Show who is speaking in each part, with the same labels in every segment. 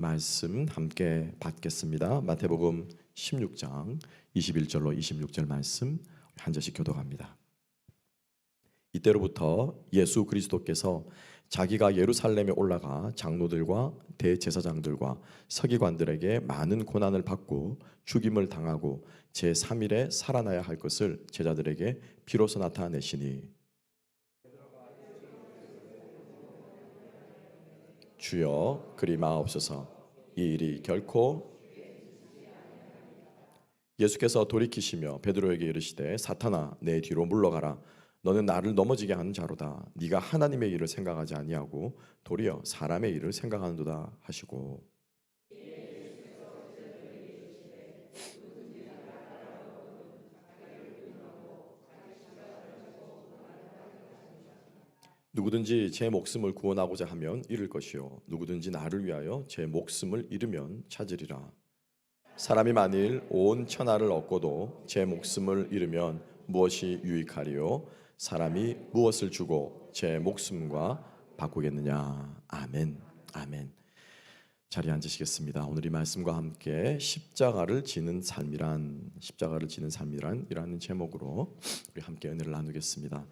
Speaker 1: 말씀 함께 받겠습니다. 마태복음 16장 21절로 26절 말씀 한 절씩 교독합니다. 이때로부터 예수 그리스도께서 자기가 예루살렘에 올라가 장로들과 대제사장들과 서기관들에게 많은 고난을 받고 죽임을 당하고 제3일에 살아나야 할 것을 제자들에게 비로소 나타내시니 주여 그리 마옵소서. 이 일이 결코 예수께서 돌이키시며 베드로에게 이르시되 사탄아 내 뒤로 물러가라. 너는 나를 넘어지게 하는 자로다. 네가 하나님의 일을 생각하지 아니하고 도리어 사람의 일을 생각하는도다 하시고 누구든지 제 목숨을 구원하고자 하면 잃을 것이요 누구든지 나를 위하여 제 목숨을 잃으면 찾으리라. 사람이 만일 온 천하를 얻고도 제 목숨을 잃으면 무엇이 유익하리요? 사람이 무엇을 주고 제 목숨과 바꾸겠느냐? 아멘. 아멘. 자리에 앉으시겠습니다. 오늘 이 말씀과 함께 십자가를 지는 삶이란이라는 제목으로 우리 함께 은혜를 나누겠습니다.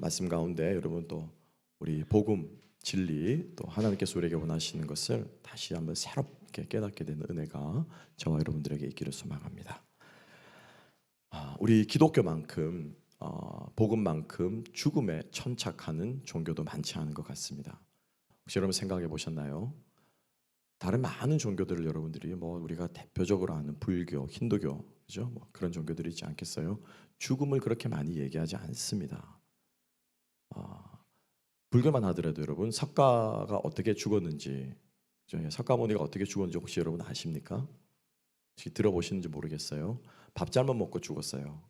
Speaker 1: 말씀 가운데 여러분 또 우리 복음, 진리 또 하나님께서 우리에게 원하시는 것을 다시 한번 새롭게 깨닫게 되는 은혜가 저와 여러분들에게 있기를 소망합니다. 우리 기독교만큼 복음만큼 죽음에 천착하는 종교도 많지 않은 것 같습니다. 혹시 여러분 생각해 보셨나요? 다른 많은 종교들을 여러분들이 우리가 대표적으로 아는 불교, 힌두교, 그죠? 그런 종교들이 있지 않겠어요? 죽음을 그렇게 많이 얘기하지 않습니다. 불교만 하더라도 여러분 석가가 어떻게 죽었는지, 석가모니가 어떻게 죽었는지 혹시 여러분 아십니까? 혹시 들어보시는지 모르겠어요. 밥 잘못 먹고 죽었어요.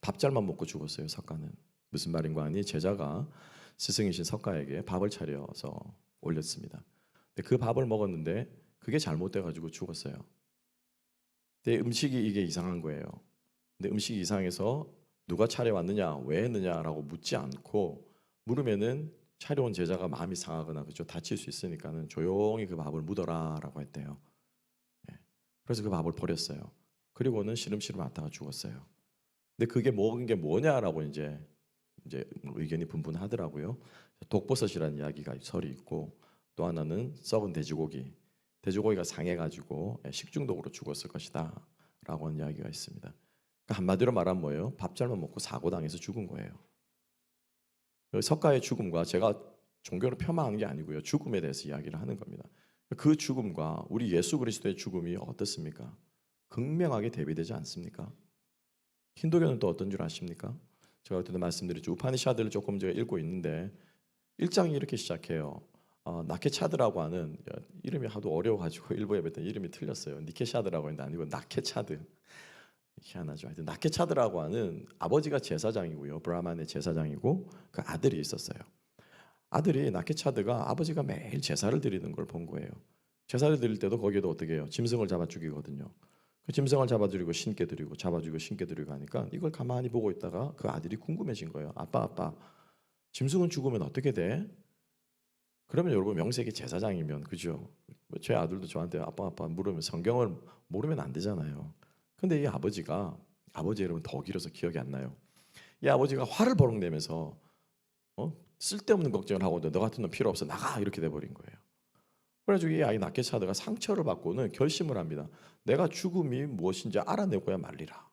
Speaker 1: 밥 잘못 먹고 죽었어요. 석가는 무슨 말인가 하니 제자가 스승이신 석가에게 밥을 차려서 올렸습니다. 근데 그 밥을 먹었는데 그게 잘못돼 가지고 죽었어요. 근데 음식이 이게 이상한 거예요. 근데 음식이 이상해서 누가 차려왔느냐, 왜 했느냐라고 묻지 않고 물으면은 차려온 제자가 마음이 상하거나 그죠 다칠 수 있으니까는 조용히 그 밥을 묻어라라고 했대요. 그래서 그 밥을 버렸어요. 그리고는 시름시름 앓다가 죽었어요. 근데 그게 먹은 게 뭐냐라고 이제 의견이 분분하더라고요. 독버섯이라는 이야기가 설이 있고 또 하나는 썩은 돼지고기가 상해가지고 식중독으로 죽었을 것이다라고 하는 이야기가 있습니다. 그러니까 한마디로 말하면 뭐예요? 밥 잘못 먹고 사고 당해서 죽은 거예요. 석가의 죽음과 제가 종교를 폄하한 게 아니고요. 죽음에 대해서 이야기를 하는 겁니다. 그 죽음과 우리 예수 그리스도의 죽음이 어떻습니까? 극명하게 대비되지 않습니까? 힌두교는 또 어떤 줄 아십니까? 제가 그때도 말씀드렸죠. 우파니샤드를 조금 제가 읽고 있는데 1장이 이렇게 시작해요. 나케차드라고 하는 이름이 하도 어려워가지고 일부 예배 때 이름이 틀렸어요. 니케샤드라고 했는데 아니고 나케차드. 희한하죠. 하여튼 나케차드라고 하는 아버지가 제사장이고요. 브라만의 제사장이고 그 아들이 있었어요. 아들이 나케차드가 아버지가 매일 제사를 드리는 걸 본 거예요. 제사를 드릴 때도 거기에도 어떻게 해요? 짐승을 잡아 죽이거든요. 그 짐승을 잡아 드리고 신께 드리고 잡아 죽이고 신께 드리고 하니까 이걸 가만히 보고 있다가 그 아들이 궁금해진 거예요. 아빠, 짐승은 죽으면 어떻게 돼? 그러면 여러분 명색이 제사장이면 그죠? 제 아들도 저한테 아빠 물으면 성경을 모르면 안 되잖아요. 근데 이 아버지 이름은 더 길어서 기억이 안 나요. 이 아버지가 화를 버럭 내면서 쓸데없는 걱정을 하고 너 같은 놈 필요 없어 나가 이렇게 돼버린 거예요. 그래가지고 이 아이 나케차드가 상처를 받고는 결심을 합니다. 내가 죽음이 무엇인지 알아내고야 말리라.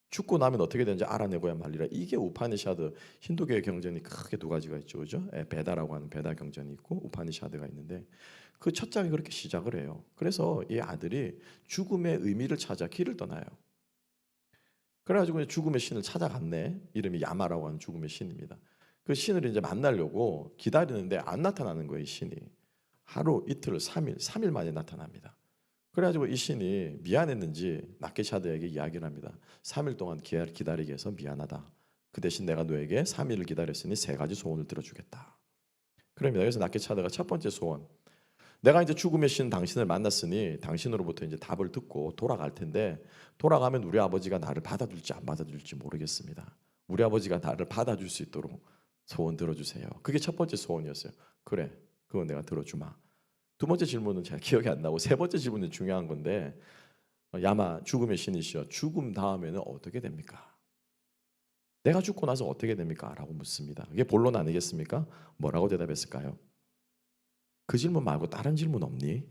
Speaker 1: 죽고 나면 어떻게 되는지 알아내고야 말리라. 이게 우파니샤드 힌두교의 경전이 크게 두 가지가 있죠, 그죠? 베다라고 하는 베다 경전이 있고 우파니샤드가 있는데 그 첫 장이 그렇게 시작을 해요. 그래서 이 아들이 죽음의 의미를 찾아 길을 떠나요. 그래가지고 죽음의 신을 찾아갔네. 이름이 야마라고 하는 죽음의 신입니다. 그 신을 이제 만나려고 기다리는데 안 나타나는 거예요, 이 신이. 하루, 이틀, 3일 만에 나타납니다. 그래가지고 이 신이 미안했는지 나케샤드에게 이야기를 합니다. 3일 동안 기다리게 해서 미안하다. 그 대신 내가 너에게 3일을 기다렸으니 3가지 소원을 들어주겠다. 그럽니다. 그래서 나케차드가 첫 번째 소원. 내가 이제 죽음의 신 당신을 만났으니 당신으로부터 이제 답을 듣고 돌아갈 텐데 돌아가면 우리 아버지가 나를 받아줄지 안 받아줄지 모르겠습니다. 우리 아버지가 나를 받아줄 수 있도록 소원 들어주세요. 그게 첫 번째 소원이었어요. 그래, 그건 내가 들어주마. 두 번째 질문은 제가 기억이 안 나고 세 번째 질문은 중요한 건데 야마 죽음의 신이시여 죽음 다음에는 어떻게 됩니까? 내가 죽고 나서 어떻게 됩니까? 라고 묻습니다. 이게 본론 아니겠습니까? 뭐라고 대답했을까요? 그 질문 말고 다른 질문 없니?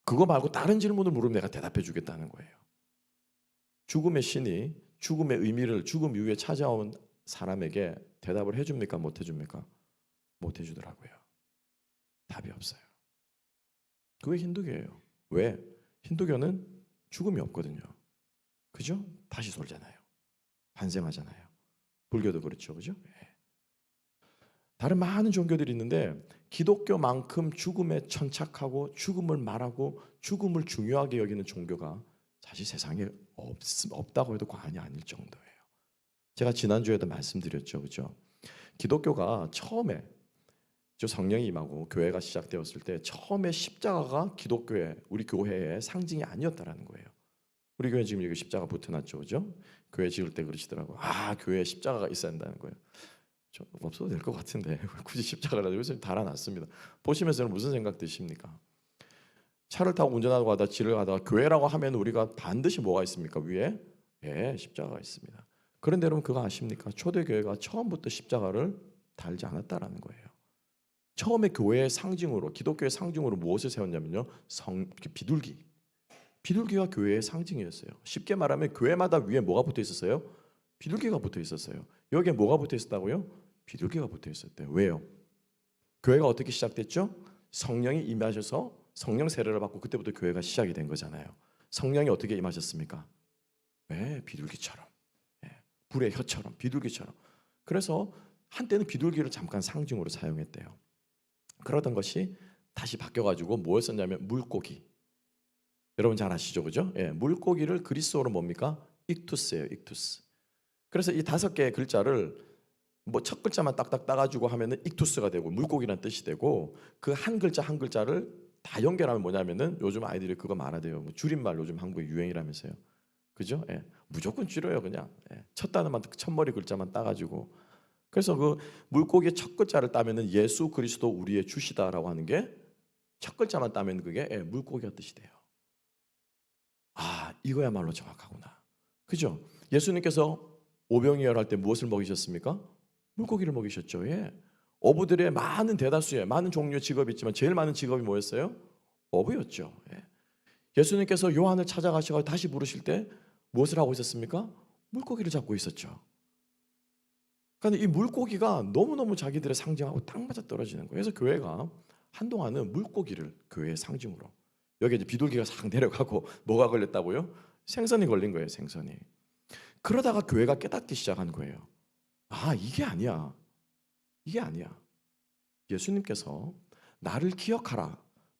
Speaker 1: 그거 말고 다른 질문을 물으면 내가 대답해 주겠다는 거예요. 죽음의 신이 죽음의 의미를 죽음 이후에 찾아온 사람에게 대답을 해줍니까? 못 해줍니까? 못 해주더라고요. 답이 없어요. 그게 힌두교예요. 왜? 힌두교는 죽음이 없거든요. 그죠? 다시 살잖아요. 환생하잖아요. 불교도 그렇죠. 그죠? 다른 많은 종교들이 있는데 기독교만큼 죽음에 천착하고 죽음을 말하고 죽음을 중요하게 여기는 종교가 사실 세상에 없다고 해도 과언이 아닐 정도예요. 제가 지난주에도 말씀드렸죠. 그죠? 기독교가 처음에 성령이 임하고 교회가 시작되었을 때 처음에 십자가가 기독교의 우리 교회의 상징이 아니었다라는 거예요. 우리 교회 지금 여기 십자가 붙여놨죠. 그죠? 교회 지을 때 그러시더라고요. 교회에 십자가가 있어야 한다는 거예요. 좀 없어도 될 것 같은데 굳이 십자가라도 여기서 달아놨습니다. 보시면서는 무슨 생각 드십니까? 차를 타고 운전하고 가다 길을 가다가 교회라고 하면 우리가 반드시 뭐가 있습니까? 위에 십자가가 있습니다. 그런데 여러분 그거 아십니까? 초대교회가 처음부터 십자가를 달지 않았다라는 거예요. 처음에 교회의 상징으로 기독교의 상징으로 무엇을 세웠냐면요. 비둘기가 교회의 상징이었어요. 쉽게 말하면 교회마다 위에 뭐가 붙어 있었어요? 비둘기가 붙어 있었어요. 여기에 뭐가 붙어 있었다고요? 비둘기가 붙어 있었대요. 왜요? 교회가 어떻게 시작됐죠? 성령이 임하셔서 성령 세례를 받고 그때부터 교회가 시작이 된 거잖아요. 성령이 어떻게 임하셨습니까? 비둘기처럼. 불의 혀처럼 비둘기처럼. 그래서 한때는 비둘기를 잠깐 상징으로 사용했대요. 그러던 것이 다시 바뀌어가지고 뭘 썼냐면 물고기. 여러분 잘 아시죠, 그죠? 물고기를 그리스어로 뭡니까? 익투스예요, 익투스. 그래서 이 5개의 글자를 뭐 첫 글자만 딱딱 따가지고 하면은 익투스가 되고 물고기란 뜻이 되고 그 한 글자 한 글자를 다 연결하면 뭐냐면은 요즘 아이들이 그거 말하대요. 뭐 줄임말 요즘 한국에 유행이라면서요, 그죠? 무조건 줄여요, 그냥. 첫 단어만 첫 머리 글자만 따가지고. 그래서 그 물고기의 첫 글자를 따면은 예수 그리스도 우리의 주시다라고 하는 게 첫 글자만 따면 그게 물고기가 뜻이 돼요. 이거야말로 정확하구나. 그죠? 예수님께서 오병이어할 때 무엇을 먹이셨습니까? 물고기를 먹이셨죠. 어부들의 많은 대다수의 많은 종류의 직업이 있지만 제일 많은 직업이 뭐였어요? 어부였죠. 예수님께서 요한을 찾아가셔서 다시 부르실 때 무엇을 하고 있었습니까? 물고기를 잡고 있었죠. 그런데 이 물고기가 너무너무 자기들의 상징하고 딱 맞아 떨어지는 거예요. 그래서 교회가 한동안은 물고기를 교회의 상징으로, 여기 이제 비둘기가 싹 내려가고 뭐가 걸렸다고요? 생선이 걸린 거예요, 생선이. 그러다가 교회가 깨닫기 시작한 거예요. 이게 아니야. 이게 아니야. 예수님께서 나를 기억하라.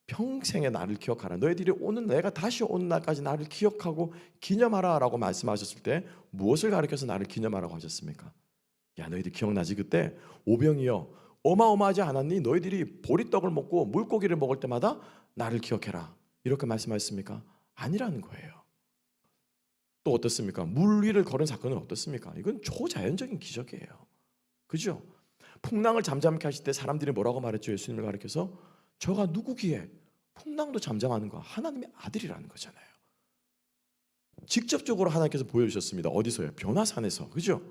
Speaker 1: 평생에 나를 기억하라. 너희들이 내가 다시 오는 날까지 나를 기억하고 기념하라 라고 말씀하셨을 때 무엇을 가르쳐서 나를 기념하라고 하셨습니까? 너희들 기억나지? 그때 오병이어 어마어마하지 않았니? 너희들이 보리떡을 먹고 물고기를 먹을 때마다 나를 기억해라. 이렇게 말씀하셨습니까? 아니라는 거예요. 또 어떻습니까? 물 위를 걸은 사건은 어떻습니까? 이건 초자연적인 기적이에요. 그죠? 풍랑을 잠잠케 하실 때 사람들이 뭐라고 말했죠? 예수님을 가리켜서 저가 누구기에 풍랑도 잠잠하는 거 하나님의 아들이라는 거잖아요. 직접적으로 하나님께서 보여주셨습니다. 어디서요? 변화산에서. 그죠?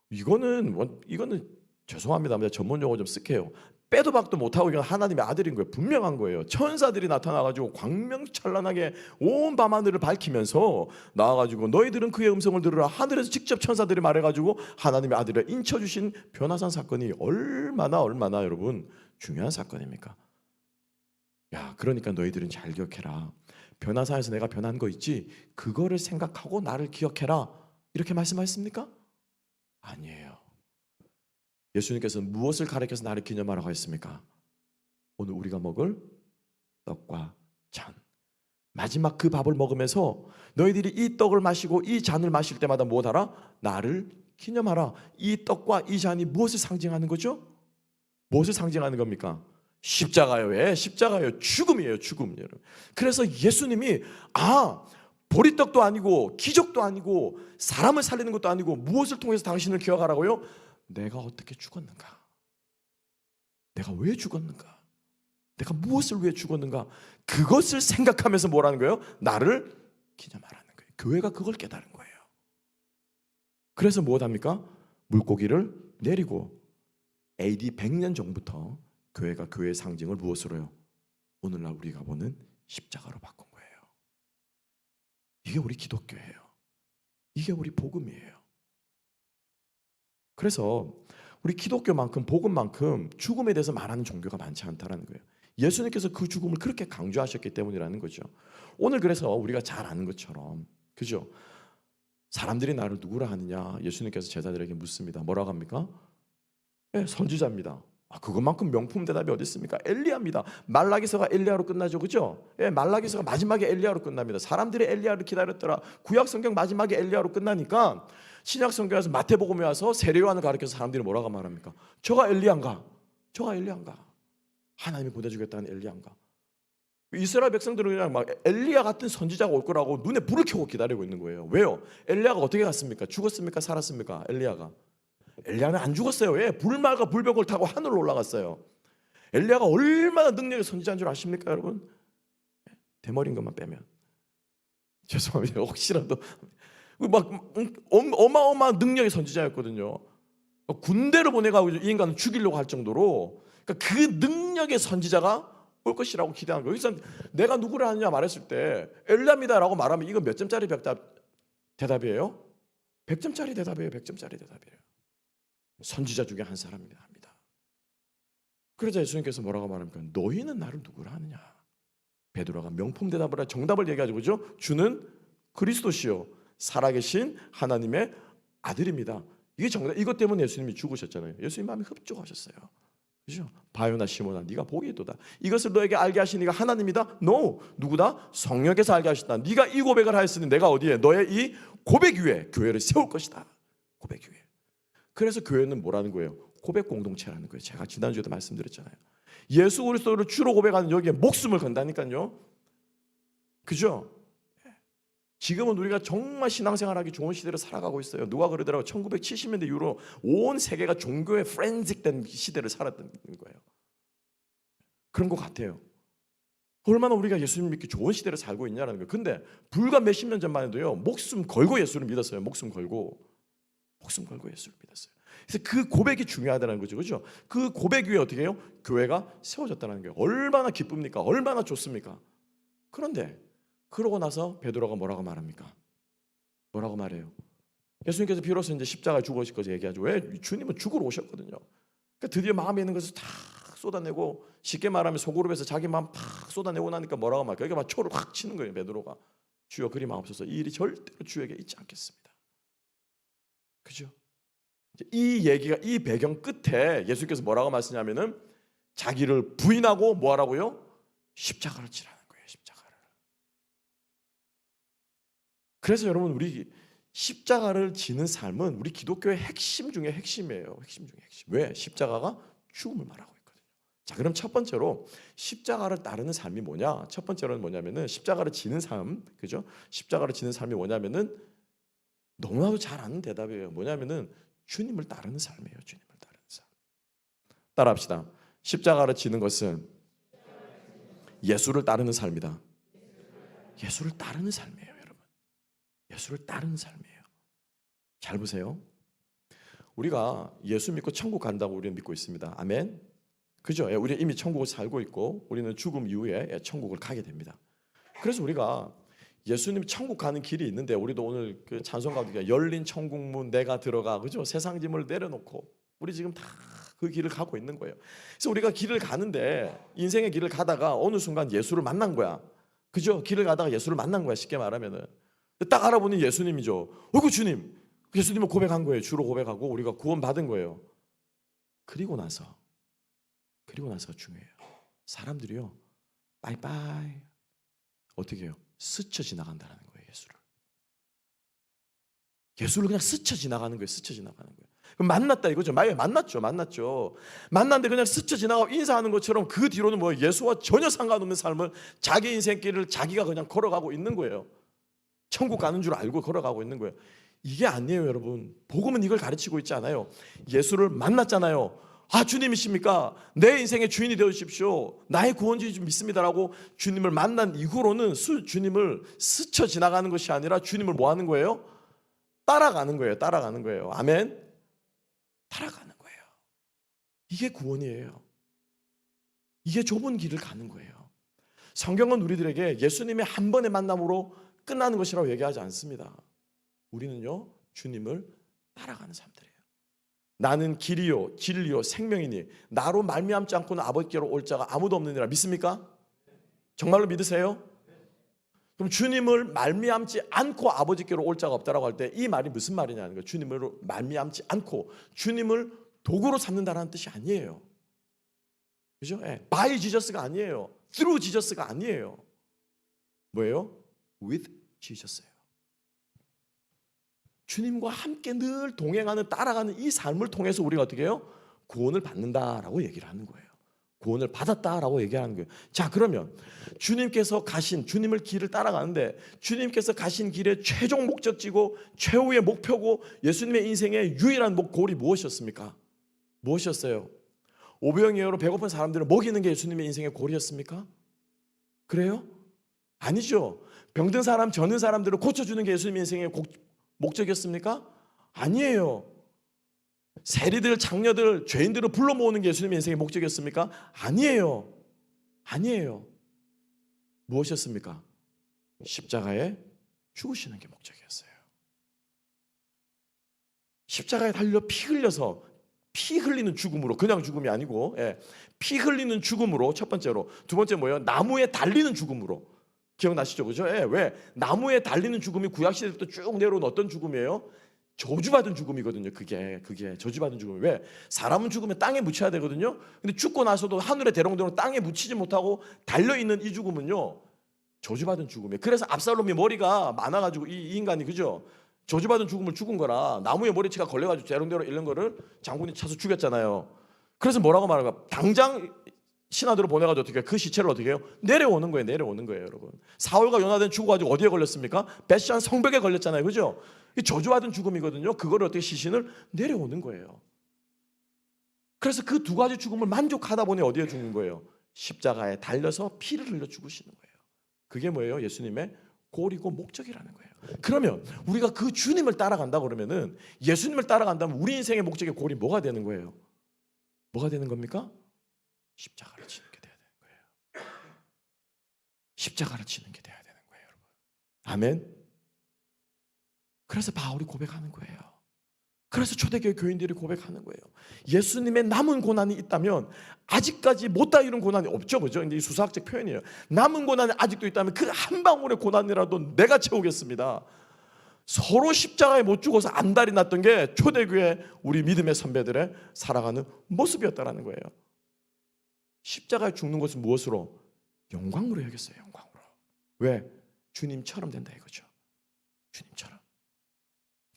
Speaker 1: 이거는 죄송합니다. 전문 용어 좀 쓸게요. 빼도 박도 못하고 이건 하나님의 아들인 거예요. 분명한 거예요. 천사들이 나타나가지고 광명찬란하게 온 밤하늘을 밝히면서 나와가지고 너희들은 그의 음성을 들으라. 하늘에서 직접 천사들이 말해가지고 하나님의 아들을 인쳐주신 변화산 사건이 얼마나 여러분 중요한 사건입니까? 그러니까 너희들은 잘 기억해라. 변화산에서 내가 변한 거 있지? 그거를 생각하고 나를 기억해라. 이렇게 말씀하셨습니까? 아니에요. 예수님께서는 무엇을 가르쳐서 나를 기념하라고 했습니까? 오늘 우리가 먹을 떡과 잔, 마지막 그 밥을 먹으면서 너희들이 이 떡을 마시고 이 잔을 마실 때마다 무엇하라? 나를 기념하라. 이 떡과 이 잔이 무엇을 상징하는 거죠? 무엇을 상징하는 겁니까? 십자가요. 십자가요. 죽음이에요. 죽음. 그래서 예수님이 보리떡도 아니고 기적도 아니고 사람을 살리는 것도 아니고 무엇을 통해서 당신을 기억하라고요? 내가 어떻게 죽었는가? 내가 왜 죽었는가? 내가 무엇을 위해 죽었는가? 그것을 생각하면서 뭐라는 거예요? 나를 기념하라는 거예요. 교회가 그걸 깨달은 거예요. 그래서 무엇합니까? 물고기를 내리고 AD 100년 전부터 교회가 교회의 상징을 무엇으로요? 오늘날 우리가 보는 십자가로 바꾼 거예요. 이게 우리 기독교예요. 이게 우리 복음이에요. 그래서 우리 기독교만큼 복음만큼 죽음에 대해서 말하는 종교가 많지 않다는 거예요. 예수님께서 그 죽음을 그렇게 강조하셨기 때문이라는 거죠. 오늘 그래서 우리가 잘 아는 것처럼, 그죠? 사람들이 나를 누구라 하느냐? 예수님께서 제자들에게 묻습니다. 뭐라고 합니까? 선지자입니다. 그것만큼 명품 대답이 어디 있습니까? 엘리야입니다. 말라기서가 엘리야로 끝나죠, 그죠? 말라기서가 마지막에 엘리야로 끝납니다. 사람들이 엘리야를 기다렸더라. 구약 성경 마지막에 엘리야로 끝나니까 신약 성경에서 마태복음에 와서 세례요한을 가르쳐서 사람들이 뭐라고 말합니까? 저가 엘리야인가? 저가 엘리야인가? 하나님이 보내주겠다는 엘리야인가? 이스라엘 백성들은 그냥 막 엘리야 같은 선지자가 올 거라고 눈에 불을 켜고 기다리고 있는 거예요. 왜요? 엘리야가 어떻게 갔습니까? 죽었습니까? 살았습니까? 엘리야는 안 죽었어요. 왜? 불말과 불벽을 타고 하늘로 올라갔어요. 엘리야가 얼마나 능력의 선지자인 줄 아십니까, 여러분? 대머리인 것만 빼면. 죄송합니다. 혹시라도 막 어마어마한 능력의 선지자였거든요. 군대를 보내가지고 이 인간을 죽이려고 할 정도로, 그러니까 그 능력의 선지자가 올 것이라고 기대한 거예요. 그래서 내가 누구를 하느냐 말했을 때 엘리야입니다라고 말하면 이거 몇 점짜리 대답이에요? 100점짜리 대답이에요. 100점짜리 대답이에요. 선지자 중에 한 사람입니다. 그러자 예수님께서 뭐라고 말합니까? 너희는 나를 누구라 하느냐? 베드로가 명품 대답을 해 정답을 얘기하죠. 그죠? 주는 그리스도시요 살아계신 하나님의 아들입니다. 이게 정답. 이것 때문에 예수님이 죽으셨잖아요. 예수님 마음이 흡족하셨어요. 그죠? 바요나 시몬아 네가 복이 있도다. 이것을 너에게 알게 하신 이가 하나님이다? No. 누구다? 성령께서 알게 하셨다. 네가 이 고백을 하였으니 내가 어디에? 너의 이 고백 위에 교회를 세울 것이다. 고백 위에. 그래서 교회는 뭐라는 거예요? 고백 공동체라는 거예요. 제가 지난주에도 말씀드렸잖아요. 예수 그리스도를 주로 고백하는 여기에 목숨을 건다니까요. 그죠? 지금은 우리가 정말 신앙생활하기 좋은 시대를 살아가고 있어요. 누가 그러더라고요. 1970년대 이후로 온 세계가 종교에 프렌직된 시대를 살았다는 거예요. 그런 것 같아요. 얼마나 우리가 예수님 믿기 좋은 시대를 살고 있냐는 거예요. 근데 불과 몇십 년 전만 해도요. 목숨 걸고 예수를 믿었어요. 목숨 걸고 예수를 믿었어요. 그래서 그 고백이 중요하다는 거죠. 그죠? 그 고백 위에 어떻게 해요? 교회가 세워졌다는 거예요. 얼마나 기쁩니까? 얼마나 좋습니까? 그런데 그러고 나서 베드로가 뭐라고 말합니까? 뭐라고 말해요? 예수님께서 비로소 이제 십자가에 죽으실 것을 얘기하죠. 왜? 주님은 죽으러 오셨거든요. 그러니까 드디어 마음에 있는 것을 다 쏟아내고, 쉽게 말하면 소그룹에서 자기 마음 팍 쏟아내고 나니까 뭐라고 말할까? 여기 막 초를 확 치는 거예요. 베드로가. 주여 그리 마옵소서. 이 일이 절대로 주에게 있지 않겠습니다. 그죠? 이 얘기가, 이 배경 끝에 예수께서 뭐라고 말씀하냐면은 자기를 부인하고 뭐 하라고요? 십자가를 지라는 거예요. 십자가를. 그래서 여러분, 우리 십자가를 지는 삶은 우리 기독교의 핵심 중에 핵심이에요. 핵심 중에 핵심. 왜? 십자가가 죽음을 말하고 있거든요. 자, 그럼 첫 번째로 십자가를 따르는 삶이 뭐냐? 첫 번째로는 뭐냐면은 십자가를 지는 삶, 그죠? 십자가를 지는 삶이 뭐냐면은 너무나도 잘 아는 대답이에요. 뭐냐면은 주님을 따르는 삶이에요. 주님을 따르는 삶. 따라합시다. 십자가를 지는 것은 예수를 따르는 삶이다. 예수를 따르는 삶이에요, 여러분. 예수를 따르는 삶이에요. 잘 보세요. 우리가 예수 믿고 천국 간다고 우리는 믿고 있습니다. 아멘. 그죠? 우리 이미 천국을 살고 있고 우리는 죽음 이후에 천국을 가게 됩니다. 그래서 우리가 예수님 천국 가는 길이 있는데, 우리도 오늘 그 찬송 가운데 열린 천국문 내가 들어가, 그죠? 세상 짐을 내려놓고 우리 지금 다 그 길을 가고 있는 거예요. 그래서 우리가 길을 가는데, 인생의 길을 가다가 어느 순간 예수를 만난 거야. 그죠? 길을 가다가 예수를 만난 거야. 쉽게 말하면은 딱 알아보니 예수님이죠. 어이구 주님, 예수님을 고백한 거예요. 주로 고백하고 우리가 구원 받은 거예요. 그리고 나서가 중요해요. 사람들이요, 빠이빠이 어떻게 해요? 스쳐 지나간다는 거예요. 예수를 그냥 스쳐 지나가는 거예요. 스쳐 지나가는 거예요. 그럼 만났다 이거죠. 만났죠. 만났는데 그냥 스쳐 지나가고 인사하는 것처럼 그 뒤로는 뭐 예수와 전혀 상관없는 삶을, 자기 인생길을 자기가 그냥 걸어가고 있는 거예요. 천국 가는 줄 알고 걸어가고 있는 거예요. 이게 아니에요, 여러분. 복음은 이걸 가르치고 있지 않아요. 예수를 만났잖아요. 아, 주님이십니까? 내 인생의 주인이 되어주십시오. 나의 구원주의 좀 믿습니다라고 주님을 만난 이후로는 주님을 스쳐 지나가는 것이 아니라 주님을 뭐 하는 거예요? 따라가는 거예요. 따라가는 거예요. 아멘. 따라가는 거예요. 이게 구원이에요. 이게 좁은 길을 가는 거예요. 성경은 우리들에게 예수님의 한 번의 만남으로 끝나는 것이라고 얘기하지 않습니다. 우리는요, 주님을 따라가는 사람들이에요. 나는 길이요 진리요 생명이니 나로 말미암지 않고는 아버지께로 올 자가 아무도 없느니라. 믿습니까? 정말로 믿으세요? 그럼 주님을 말미암지 않고 아버지께로 올 자가 없다라고 할 때 이 말이 무슨 말이냐는 거예요. 주님을 말미암지 않고 주님을 도구로 삼는다는 뜻이 아니에요. 그죠? by Jesus가 아니에요. through Jesus가 아니에요. 뭐예요? with Jesus예요. 주님과 함께 늘 동행하는 따라가는 이 삶을 통해서 우리가 어떻게 해요? 구원을 받는다라고 얘기를 하는 거예요. 구원을 받았다라고 얘기하는 거예요. 자, 그러면 주님께서 가신 주님을 길을 따라가는데 주님께서 가신 길의 최종 목적지고 최후의 목표고 예수님의 인생의 유일한 골이 무엇이었습니까? 무엇이었어요? 오병이어로 배고픈 사람들을 먹이는 게 예수님의 인생의 골이었습니까? 그래요? 아니죠. 병든 사람, 젖는 사람들을 고쳐주는 게 예수님의 인생의 목적이었습니까? 아니에요. 세리들, 장녀들, 죄인들을 불러 모으는 게 예수님의 인생의 목적이었습니까? 아니에요. 아니에요. 무엇이었습니까? 십자가에 죽으시는 게 목적이었어요. 십자가에 달려 피 흘려서 피 흘리는 죽음으로, 그냥 죽음이 아니고 피 흘리는 죽음으로 첫 번째로, 두 번째 뭐예요? 나무에 달리는 죽음으로. 기억나시죠? 그죠? 왜? 나무에 달리는 죽음이 구약시대부터 쭉 내려온 어떤 죽음이에요? 저주받은 죽음이거든요. 그게 저주받은 죽음. 왜? 사람은 죽으면 땅에 묻혀야 되거든요. 근데 죽고 나서도 하늘에 대롱대롱 땅에 묻히지 못하고 달려있는 이 죽음은요, 저주받은 죽음이에요. 그래서 압살롬이 머리가 많아가지고 이 인간이, 그죠? 저주받은 죽음을 죽은 거라 나무에 머리채가 걸려가지고 대롱대롱 잃는 거를 장군이 차서 죽였잖아요. 그래서 뭐라고 말하는가? 당장 신하들을 보내가지고 어떻게 그 시체를 어떻게 해요? 내려오는 거예요. 내려오는 거예요, 여러분. 사울과 요나단 죽어가지고 어디에 걸렸습니까? 벳시안 성벽에 걸렸잖아요, 그죠? 이 저주받은 죽음이거든요. 그거를 어떻게 시신을 내려오는 거예요. 그래서 그 두 가지 죽음을 만족하다 보니 어디에 죽는 거예요? 십자가에 달려서 피를 흘려 죽으시는 거예요. 그게 뭐예요? 예수님의 골이고 목적이라는 거예요. 그러면 우리가 그 주님을 따라간다 그러면은, 예수님을 따라간다면 우리 인생의 목적의 골이 뭐가 되는 거예요? 뭐가 되는 겁니까? 십자가를 지는 게 돼야 되는 거예요. 십자가를 지는 게 돼야 되는 거예요, 여러분. 아멘. 그래서 바울이 고백하는 거예요. 그래서 초대교회 교인들이 고백하는 거예요. 예수님의 남은 고난이 있다면 아직까지 못 다 이룬 고난이 없죠, 그죠? 이제 수사학적 표현이에요. 남은 고난이 아직도 있다면 그 한 방울의 고난이라도 내가 채우겠습니다. 서로 십자가에 못 죽어서 안달이 났던 게 초대교회 우리 믿음의 선배들의 살아가는 모습이었다라는 거예요. 십자가에 죽는 것은 무엇으로? 영광으로 여겼어요. 영광으로. 왜? 주님처럼 된다 이거죠. 주님처럼.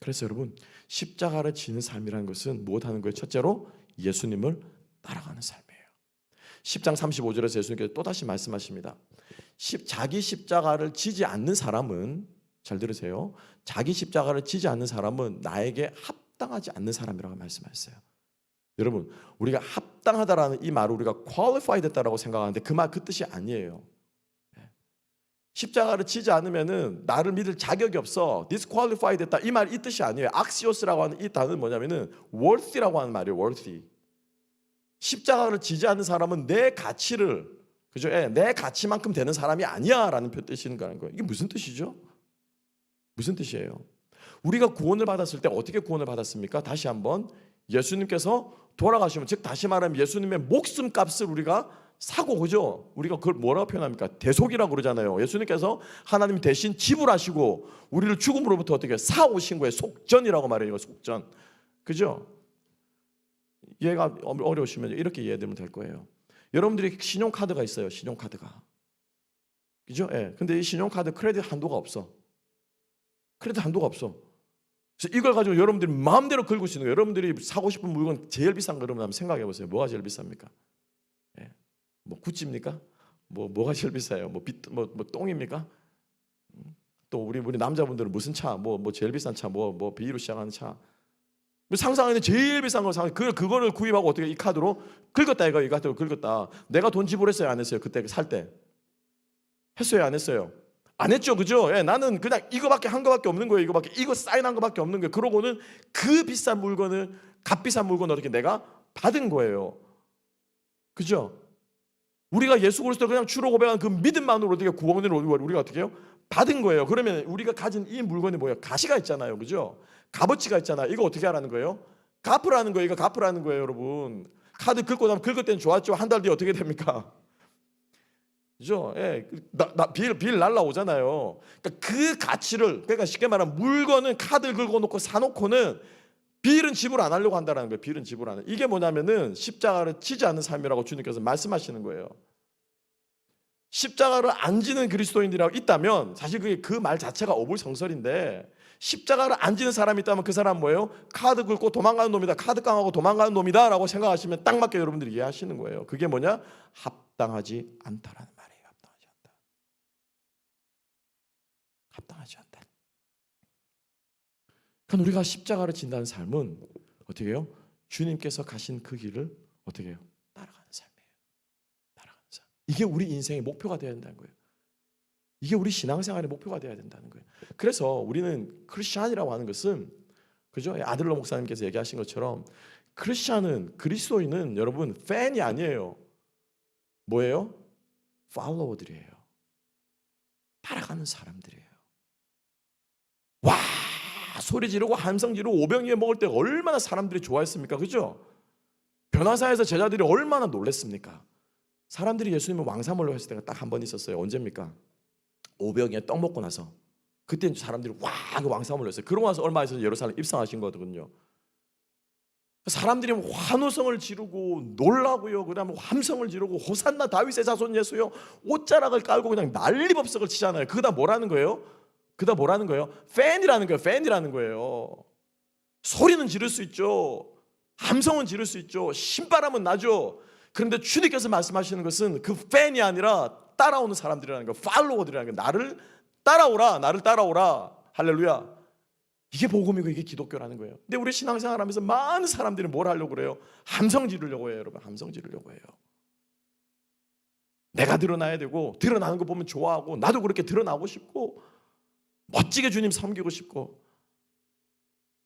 Speaker 1: 그래서 여러분, 십자가를 지는 삶이라는 것은 무엇하는 거예요? 첫째로 예수님을 따라가는 삶이에요. 10장 35절에서 예수님께서 또다시 말씀하십니다. 자기 십자가를 지지 않는 사람은, 잘 들으세요, 자기 십자가를 지지 않는 사람은 나에게 합당하지 않는 사람이라고 말씀하셨어요. 여러분, 우리가 합당하다라는 이 말을 우리가 qualified 했다라고 생각하는데 그 말 그 뜻이 아니에요. 십자가를 지지 않으면은 나를 믿을 자격이 없어, disqualified 했다, 이 말 이 뜻이 아니에요. axios라고 하는 이 단어는 뭐냐면은 worthy라고 하는 말이에요. worthy. 십자가를 지지 않는 사람은 내 가치를, 그죠? 내 가치만큼 되는 사람이 아니야라는 뜻인 거예요. 이게 무슨 뜻이죠? 무슨 뜻이에요? 우리가 구원을 받았을 때 어떻게 구원을 받았습니까? 다시 한번, 예수님께서 돌아가시면, 즉 다시 말하면 예수님의 목숨값을 우리가 사고, 그죠? 우리가 그걸 뭐라고 표현합니까? 대속이라고 그러잖아요. 예수님께서 하나님 대신 지불하시고 우리를 죽음으로부터 어떻게 사오신 거예요. 속전이라고 말해요. 속전. 그죠? 이해가 어려우시면 이렇게 이해되면 될 거예요. 여러분들이 신용카드가 있어요. 신용카드가. 그죠? 근데 이 신용카드 크레딧 한도가 없어. 크레딧 한도가 없어. 그래서 이걸 가지고 여러분들이 마음대로 긁을 수 있는 거예요. 여러분들이 사고 싶은 물건 제일 비싼 거 여러분 한번 생각해 보세요. 뭐가 제일 비쌉니까? 뭐 구찌입니까? 뭐가 제일 비싸요? 뭐 똥입니까? 또 우리 남자분들은 무슨 차? 뭐 제일 비싼 차? 뭐 B로 시작하는 차? 상상하는 제일 비싼 거 그거를 구입하고 어떻게 이 카드로 긁었다 이거 카드로 긁었다. 내가 돈 지불했어요 안 했어요? 그때 살 때 했어요 안 했어요? 안 했죠, 그죠? 예, 나는 그냥 이거밖에 한 거밖에 없는 거예요. 이거 사인한 거밖에 없는 거예요. 그러고는 그 비싼 물건을 값비싼 물건을 어떻게 내가 받은 거예요, 그죠? 우리가 예수 그리스도 그냥 주로 고백한 그 믿음만으로 어떻게 구원을 우리가 어떻게 해요? 받은 거예요. 그러면 우리가 가진 이 물건이 뭐예요? 가치가 있잖아요, 그죠? 값어치가 있잖아요. 이거 어떻게 하라는 거예요? 갚으라는 거예요. 이거 갚으라는 거예요, 여러분. 카드 긁고 나면 긁을 때는 좋았죠. 한 달 뒤에 어떻게 됩니까? 그죠? 예, 빌 날라오잖아요. 그러니까 그 가치를, 그러니까 쉽게 말하면 물건은 카드 긁어놓고 사놓고는 빌은 지불 안 하려고 한다는 거예요. 빌은 지불 안 해. 이게 뭐냐면은 십자가를 지지 않는 삶이라고 주님께서 말씀하시는 거예요. 십자가를 안 지는 그리스도인이라고 있다면 사실 그게 그 말 자체가 어불성설인데, 십자가를 안 지는 사람이 있다면 그 사람 뭐예요? 카드 긁고 도망가는 놈이다. 카드 깡하고 도망가는 놈이다 라고 생각하시면 딱 맞게 여러분들이 이해하시는 거예요. 그게 뭐냐? 합당하지 않다라는 말이에요. 합당하지 않다. 합당하지 않다. 그러니까 우리가 십자가를 진다는 삶은 어떻게 해요? 주님께서 가신 그 길을 어떻게 해요? 따라가는 삶이에요. 따라가는 삶. 이게 우리 인생의 목표가 되어야 된다는 거예요. 이게 우리 신앙생활의 목표가 되어야 된다는 거예요. 그래서 우리는 크리스찬이라고 하는 것은, 그죠? 아들로 목사님께서 얘기하신 것처럼 크리스찬은, 그리스도인은 여러분 팬이 아니에요. 뭐예요? 팔로워들이에요. 따라가는 사람들이에요. 와, 소리 지르고 함성 지르고 오병이어 먹을 때 얼마나 사람들이 좋아했습니까? 그죠? 변화사에서 제자들이 얼마나 놀랬습니까? 사람들이 예수님을 왕사물로 했을 때가 딱 한 번 있었어요. 언제입니까? 오병이어 떡 먹고 나서. 그때 사람들이 와, 그 왕사물로 했어요. 그러고 나서 얼마 있어서 예루살렘 입성하신 거거든요. 사람들이 환호성을 지르고 놀라고요. 그다음에 함성을 지르고 호산나 다윗의 자손 예수요. 옷자락을 깔고 그냥 난리법석을 치잖아요. 그다 뭐라는 거예요? 그다 뭐라는 거예요? 팬이라는 거예요. 팬이라는 거예요. 소리는 지를 수 있죠. 함성은 지를 수 있죠. 신바람은 나죠. 그런데 주님께서 말씀하시는 것은 그 팬이 아니라 따라오는 사람들이라는 거예요. 팔로워들이라는 거예요. 나를 따라오라. 나를 따라오라. 할렐루야. 이게 복음이고 이게 기독교라는 거예요. 근데 우리 신앙생활하면서 많은 사람들이 뭘 하려고 그래요? 함성 지르려고 해요, 여러분. 함성 지르려고 해요. 내가 드러나야 되고, 드러나는 거 보면 좋아하고, 나도 그렇게 드러나고 싶고, 멋지게 주님 섬기고 싶고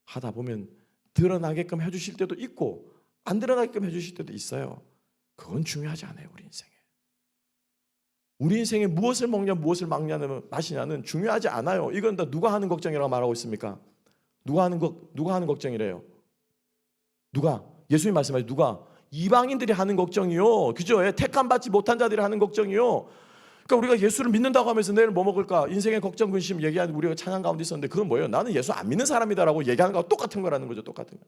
Speaker 1: 하다 보면 드러나게끔 해주실 때도 있고 안 드러나게끔 해주실 때도 있어요. 그건 중요하지 않아요. 우리 인생에 무엇을 먹냐 무엇을 마시냐는 중요하지 않아요. 이건 다 누가 하는 걱정이라고 말하고 있습니까? 누가 하는 걱정이래요? 누가? 예수님 말씀하시죠. 누가? 이방인들이 하는 걱정이요. 그죠? 택함 받지 못한 자들이 하는 걱정이요. 그러니까 우리가 예수를 믿는다고 하면서 내일 뭐 먹을까? 인생의 걱정 근심 얘기하는 우리가 찬양 가운데 있었는데 그건 뭐예요? 나는 예수 안 믿는 사람이다라고 얘기하는 거와 똑같은 거라는 거죠. 똑같은 거.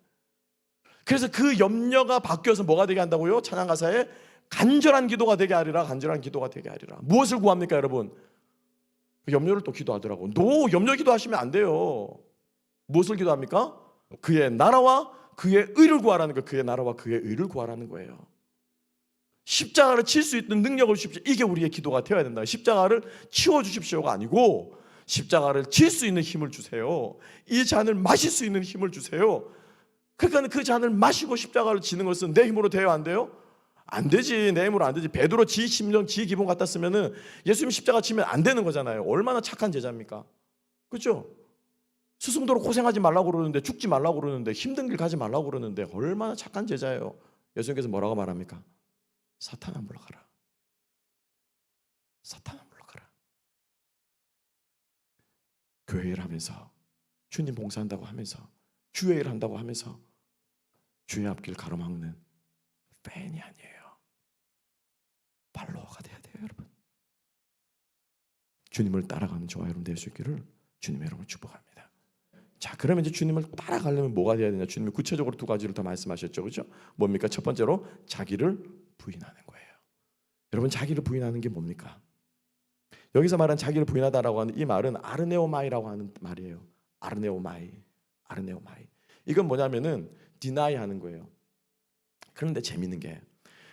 Speaker 1: 그래서 그 염려가 바뀌어서 뭐가 되게 한다고요? 찬양 가사에 간절한 기도가 되게 하리라. 간절한 기도가 되게 하리라. 무엇을 구합니까, 여러분? 염려를 또 기도하더라고. 염려 기도하시면 안 돼요. 무엇을 기도합니까? 그의 나라와 그의 의를 구하라는 거예요. 그의 나라와 그의 의를 구하라는 거예요. 십자가를 칠 수 있는 능력을 주십시오. 이게 우리의 기도가 되어야 된다. 십자가를 치워주십시오가 아니고 십자가를 칠 수 있는 힘을 주세요. 이 잔을 마실 수 있는 힘을 주세요. 그러니까 그 잔을 마시고 십자가를 지는 것은 내 힘으로 돼요? 안 돼요? 안 되지. 내 힘으로 안 되지. 베드로 지 심령 지 기본 같았으면은 예수님 십자가 치면 안 되는 거잖아요. 얼마나 착한 제자입니까? 그렇죠? 스승도로 고생하지 말라고 그러는데, 죽지 말라고 그러는데, 힘든 길 가지 말라고 그러는데 얼마나 착한 제자예요. 예수님께서 뭐라고 말합니까? 사탄아 물러가라. 사탄아 물러가라. 교회 일 하면서, 주님 봉사한다고 하면서, 주의 일 한다고 하면서 주의 앞길 가로막는 팬이 아니에요. 팔로워가 돼야 돼요, 여러분. 주님을 따라가는 저와 여러분 될 수 있기를 주님 여러분을 축복합니다. 자, 그러면 이제 주님을 따라가려면 뭐가 돼야 되냐? 주님이 구체적으로 두 가지를 더 말씀하셨죠, 그렇죠? 뭡니까? 첫 번째로 자기를 부인하는 거예요. 여러분, 자기를 부인하는 게 뭡니까? 여기서 말한 자기를 부인하다라고 하는 이 말은 아르네오마이라고 하는 말이에요. 아르네오마이. 이건 뭐냐면은 디나이 하는 거예요. 그런데 재밌는 게,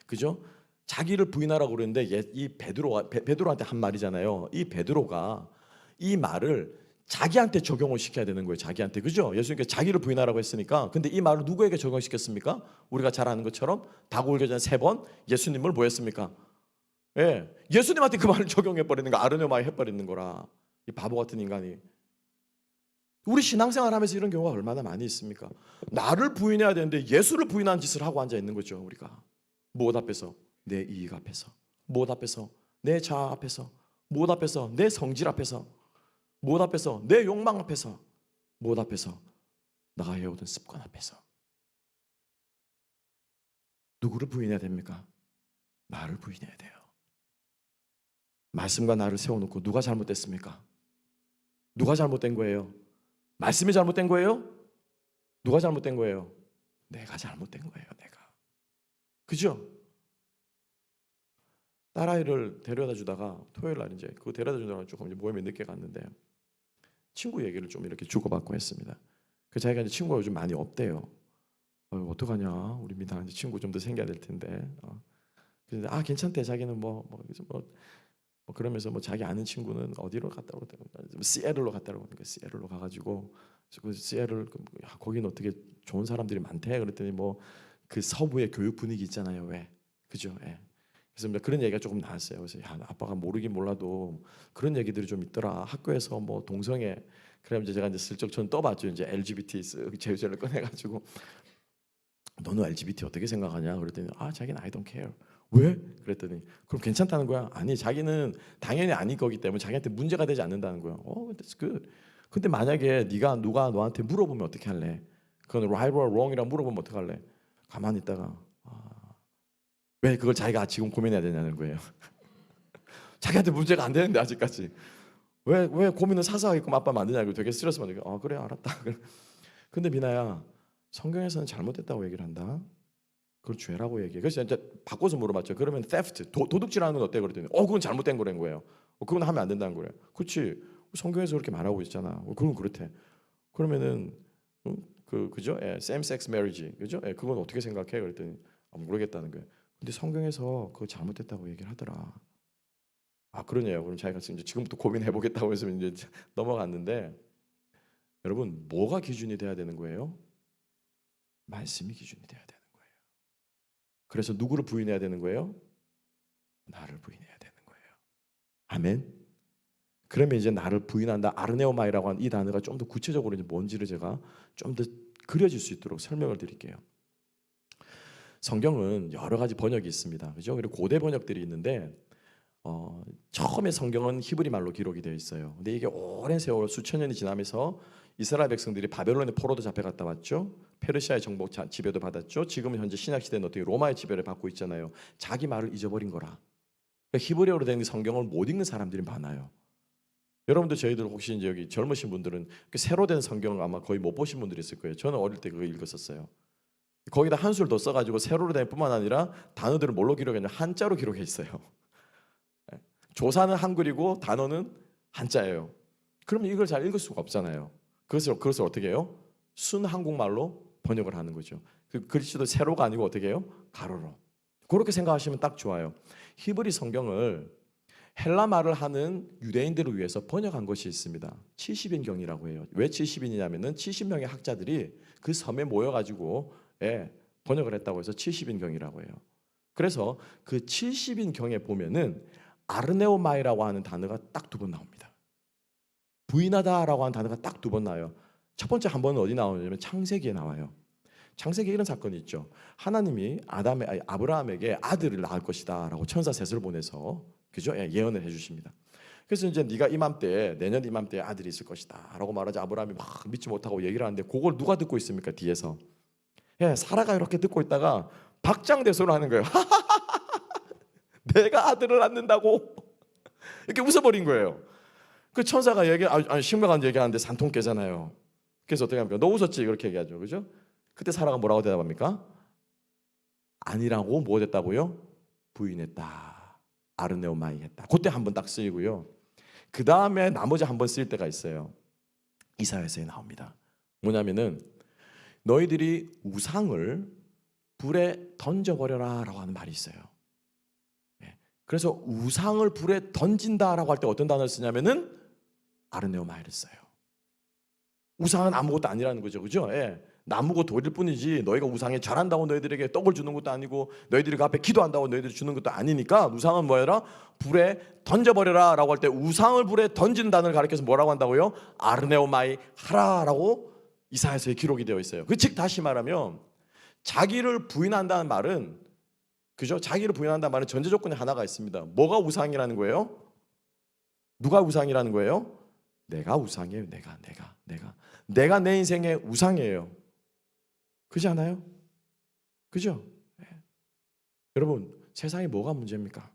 Speaker 1: 그죠? 자기를 부인하라고 그러는데 이 베드로한테 한 말이잖아요. 이 베드로가 이 말을 자기한테 적용을 시켜야 되는 거예요. 자기한테. 그죠? 예수님께서 자기를 부인하라고 했으니까. 근데 이 말을 누구에게 적용시켰습니까? 우리가 잘 아는 것처럼 다골교 전에 3번 예수님을 뭐 했습니까? 예, 예수님한테 그 말을 적용해버리는 거, 아르네오마이 해버리는 거라. 이 바보 같은 인간이. 우리 신앙생활 하면서 이런 경우가 얼마나 많이 있습니까? 나를 부인해야 되는데 예수를 부인한 짓을 하고 앉아 있는 거죠. 우리가 무엇 앞에서? 내 이익 앞에서. 무엇 앞에서? 내 자아 앞에서. 무엇 앞에서? 내 성질 앞에서. 무엇 앞에서? 내 욕망 앞에서. 무엇 앞에서? 나가 해오던 습관 앞에서. 누구를 부인해야 됩니까? 나를 부인해야 돼요. 말씀과 나를 세워놓고 누가 잘못됐습니까? 누가 잘못된 거예요? 말씀이 잘못된 거예요? 누가 잘못된 거예요? 내가 잘못된 거예요. 내가. 그죠? 딸아이를 데려다 주다가 토요일 날 이제 그거 데려다 주다가 조금 이제 모임에 늦게 갔는데 친구 얘기를 좀 이렇게 주고받고 했습니다. 그 자기가 이제 친구가 요즘 많이 없대요. 어떡하냐? 우리 미나 이제 친구 좀 더 생겨야 될 텐데. 근데 괜찮대. 자기는 뭐 그러면서 뭐 자기 아는 친구는 어디로 갔다 오고 시애틀로 갔다 오고 시애틀로 가가지고 그 시애틀 거기는 어떻게 좋은 사람들이 많대. 그랬더니 뭐 그 서부의 교육 분위기 있잖아요. 왜? 그죠? 예. 그래서 그런 얘기가 조금 나왔어요. 그래서 아빠가 모르긴 몰라도 그런 얘기들이 좀 있더라. 학교에서 뭐 동성애. 그러면 이제 제가 이제 슬쩍 저는 떠봤죠. 이제 LGBT 제휴제를 꺼내가지고 너는 LGBT 어떻게 생각하냐? 그랬더니 자기는 I don't care. 왜? 그랬더니 그럼 괜찮다는 거야? 아니 자기는 당연히 아닐 거기 때문에 자기한테 문제가 되지 않는다는 거야. That's good. 근데 만약에 누가 너한테 물어보면 어떻게 할래? 그건 right or wrong이라고 물어보면 어떻게 할래? 가만히 있다가 왜 그걸 자기가 지금 고민해야 되냐는 거예요. 자기한테 문제가 안 되는데 아직까지 왜 고민을 사사하게끔 아빠 만드냐고 되게 스트레스 받으니까 그래 알았다. 근데 미나야 성경에서는 잘못됐다고 얘기를 한다. 그걸 죄라고 얘기해. 그래서 이제 바꿔서 물어봤죠. 그러면 theft, 도둑질하는 건 어때? 그랬더니 그건 잘못된 거라는 거예요. 그건 하면 안 된다는 거예요. 그렇지. 성경에서 그렇게 말하고 있잖아. 그건 그렇대. 그러면은 그죠? same sex marriage, 그죠? 그건 어떻게 생각해? 그랬더니 모르겠다는 거예요. 근데 성경에서 그거 잘못됐다고 얘기를 하더라. 그러네요. 그럼 자기가 지금부터 고민해 보겠다고 해서 이제 넘어갔는데 여러분 뭐가 기준이 돼야 되는 거예요? 말씀이 기준이 돼야 되는 거예요. 그래서 누구를 부인해야 되는 거예요? 나를 부인해야 되는 거예요. 아멘. 그러면 이제 나를 부인한다. 아르네오마이라고 하는 이 단어가 좀 더 구체적으로 이제 뭔지를 제가 좀 더 그려질 수 있도록 설명을 드릴게요. 성경은 여러 가지 번역이 있습니다. 그죠? 그리고 고대 번역들이 있는데 처음에 성경은 히브리 말로 기록이 되어 있어요. 근데 이게 오랜 세월 수천 년이 지나면서 이스라엘 백성들이 바벨론의 포로도 잡혀갔다 왔죠. 페르시아의 정복 지배도 받았죠. 지금은 현재 신약 시대는 어떻게 로마의 지배를 받고 있잖아요. 자기 말을 잊어버린 거라. 그러니까 히브리어로 된 성경을 못 읽는 사람들이 많아요. 여러분들 저희들 혹시 이제 여기 젊으신 분들은 새로 된 성경을 아마 거의 못 보신 분들이 있을 거예요. 저는 어릴 때 그거 읽었었어요. 거기다 한술 더 써가지고 세로로 된 뿐만 아니라 단어들을 뭘로 기록했냐? 한자로 기록해 있어요. 조사는 한글이고 단어는 한자예요. 그러면 이걸 잘 읽을 수가 없잖아요. 그것을 어떻게 해요? 순 한국말로 번역을 하는 거죠. 그 글씨도 세로가 아니고 어떻게 해요? 가로로. 그렇게 생각하시면 딱 좋아요. 히브리 성경을 헬라 말을 하는 유대인들을 위해서 번역한 것이 있습니다. 70인경이라고 해요. 왜 70인이냐면은 70명의 학자들이 그 섬에 모여가지고 번역을 했다고 해서 70인경이라고 해요. 그래서 그 70인경에 보면은 아르네오마이라고 하는 단어가 딱 2번 나옵니다. 부인하다라고 하는 단어가 딱 2번 나와요. 첫 번째 한 번은 어디 나오냐면 창세기에 나와요. 창세기에 이런 사건이 있죠. 하나님이 아브라함에게 아들을 낳을 것이다라고 천사 셋을 보내서 그죠? 예언을 해주십니다. 그래서 이제 네가 이맘때 내년 이맘때에 아들이 있을 것이다라고 말하자 아브라함이 막 믿지 못하고 얘기를 하는데 그걸 누가 듣고 있습니까? 뒤에서 사라가 이렇게 듣고 있다가 박장대소를 하는 거예요. 내가 아들을 낳는다고 이렇게 웃어버린 거예요. 그 천사가 심각한 얘기하는데 산통 깨잖아요. 그래서 어떻게 합니까? 너 웃었지? 그렇게 얘기하죠. 그죠? 그때 사라가 뭐라고 대답합니까? 아니라고 뭐 됐다고요? 부인했다. 아르네오마이 했다. 그때 한 번 딱 쓰이고요. 그 다음에 나머지 한 번 쓰일 때가 있어요. 이사야서에 나옵니다. 뭐냐면은 너희들이 우상을 불에 던져버려라 라고 하는 말이 있어요. 그래서 우상을 불에 던진다라고 할 때 어떤 단어를 쓰냐면은 아르네오마이를 써요. 우상은 아무것도 아니라는 거죠. 그죠? 예. 나무고 돌일 뿐이지 너희가 우상에 절한다고 너희들에게 떡을 주는 것도 아니고 너희들이 그 앞에 기도한다고 너희들이 주는 것도 아니니까 우상은 뭐여라? 불에 던져버려라 라고 할 때 우상을 불에 던지는 단어를 가리켜서 뭐라고 한다고요? 아르네오마이 하라라고 이사야서에 기록이 되어 있어요. 즉 다시 말하면 자기를 부인한다는 말은, 그죠? 자기를 부인한다는 말은 전제 조건이 하나가 있습니다. 뭐가 우상이라는 거예요? 누가 우상이라는 거예요? 내가 우상이에요. 내가 내 인생의 우상이에요. 그렇지 않아요? 그죠? 네. 여러분, 세상에 뭐가 문제입니까?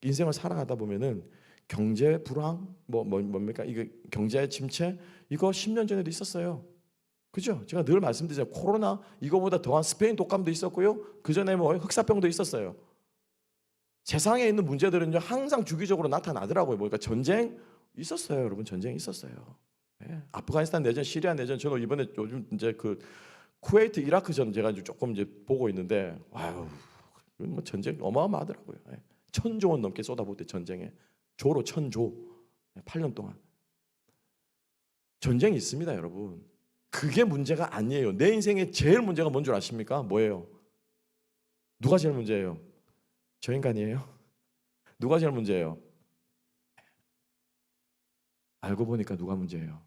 Speaker 1: 인생을 살아가다 보면은 경제 불황, 뭡니까? 이거 경제 침체, 이거 10년 전에도 있었어요. 그죠? 제가 늘 말씀드리잖아요. 코로나, 이거보다 더한 스페인 독감도 있었고요. 그 전에 뭐 흑사병도 있었어요. 세상에 있는 문제들은요 항상 주기적으로 나타나더라고요. 그러니까 전쟁 있었어요, 여러분. 전쟁 있었어요. 예. 아프가니스탄 내전, 시리아 내전, 저는 이번에 요즘 이제 그 쿠웨이트 이라크 전 제가 조금 이제 보고 있는데, 와유, 뭐 전쟁 어마어마하더라고요. 예. 1,000조 원 넘게 쏟아붓대 전쟁에. 조로 1,000조. 8년 동안. 전쟁이 있습니다, 여러분. 그게 문제가 아니에요. 내 인생의 제일 문제가 뭔 줄 아십니까? 뭐예요? 누가 제일 문제예요? 저 인간이에요? 누가 제일 문제예요? 알고 보니까 누가 문제예요?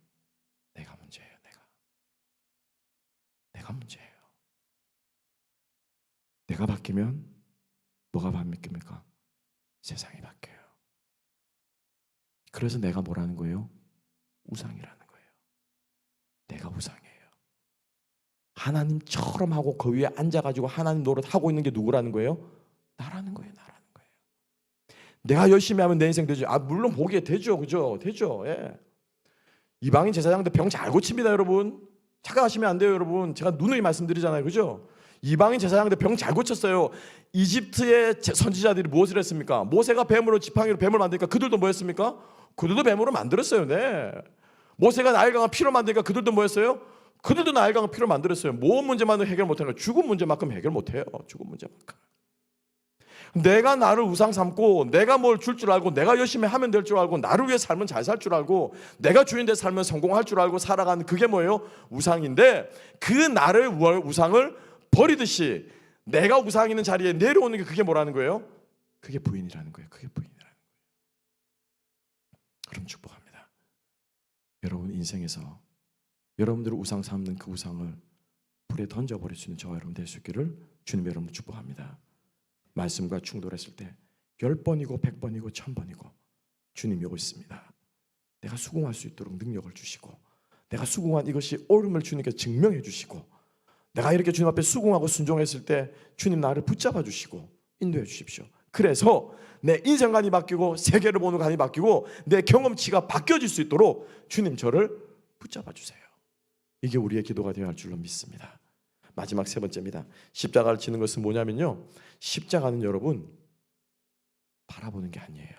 Speaker 1: 내가 문제예요. 내가 문제예요. 내가 바뀌면 뭐가 바뀝니까? 세상이 바뀌어요. 그래서 내가 뭐라는 거예요? 우상이라는 거예요. 내가 우상이에요. 하나님처럼 하고 그 위에 앉아가지고 하나님 노릇하고 있는 게 누구라는 거예요? 나라는 거예요. 내가 열심히 하면 내 인생 되죠. 물론 보기에 되죠. 그죠? 되죠. 예. 이방인 제사장들 병 잘 고칩니다, 여러분. 착각하시면 안 돼요, 여러분. 제가 누누이 말씀드리잖아요. 그죠? 이방인 제사장들 병 잘 고쳤어요. 이집트의 선지자들이 무엇을 했습니까? 모세가 뱀으로 지팡이로 뱀을 만드니까 그들도 뭐 했습니까? 그들도 뱀으로 만들었어요. 네. 모세가 나일강을 피로 만드니까 그들도 뭐 했어요? 그들도 나일강을 피로 만들었어요. 뭔 문제만은 해결 못하는 거예요. 죽은 문제만큼 해결 못해요. 죽은 문제만큼. 내가 나를 우상 삼고 내가 뭘 줄 줄 알고 내가 열심히 하면 될 줄 알고 나를 위해 살면 잘 살 줄 알고 내가 주인 돼 살면 성공할 줄 알고 살아가는 그게 뭐예요? 우상인데, 그 나를 우상을 버리듯이 내가 우상 있는 자리에 내려오는 게 그게 뭐라는 거예요? 그게 부인이라는 거예요. 그게 부인이라는 거예요. 그럼 축복합니다. 여러분 인생에서 여러분들을 우상 삼는 그 우상을 불에 던져버릴 수 있는 저와 여러분 될 수 있기를 주님 여러분 축복합니다. 말씀과 충돌했을 때 10번이고 100번이고 1000번이고 주님이 오십니다. 내가 수긍할 수 있도록 능력을 주시고 내가 수긍한 이것이 옳음을 주님께 증명해 주시고 내가 이렇게 주님 앞에 수긍하고 순종했을 때 주님 나를 붙잡아 주시고 인도해 주십시오. 그래서 내 인생관이 바뀌고 세계를 보는 관이 바뀌고 내 경험치가 바뀌어질 수 있도록 주님 저를 붙잡아 주세요. 이게 우리의 기도가 되어야 할 줄로 믿습니다. 마지막 세 번째입니다. 십자가를 지는 것은 뭐냐면요, 십자가는 여러분 바라보는 게 아니에요.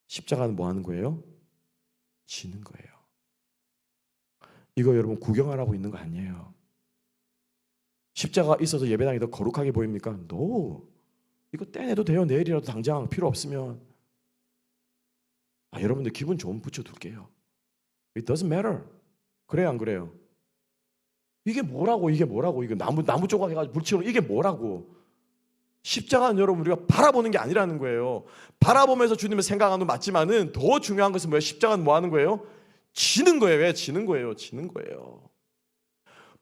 Speaker 1: 십자가는 뭐 하는 거예요? 지는 거예요. 이거 여러분 구경하라고 있는 거 아니에요. 십자가 있어서 예배당이 더 거룩하게 보입니까? No. 이거 떼내도 돼요. 내일이라도 당장 필요 없으면. 여러분들 기분 좀 붙여둘게요. It doesn't matter. 그래요, 안 그래요? 이게 뭐라고 이거 나무 조각 해가지고 불치고 이게 뭐라고? 십자가는 여러분 우리가 바라보는 게 아니라는 거예요. 바라보면서 주님을 생각하는 건 맞지만은 더 중요한 것은 뭐예요? 십자가는 뭐 하는 거예요? 지는 거예요. 왜 지는 거예요? 지는 거예요.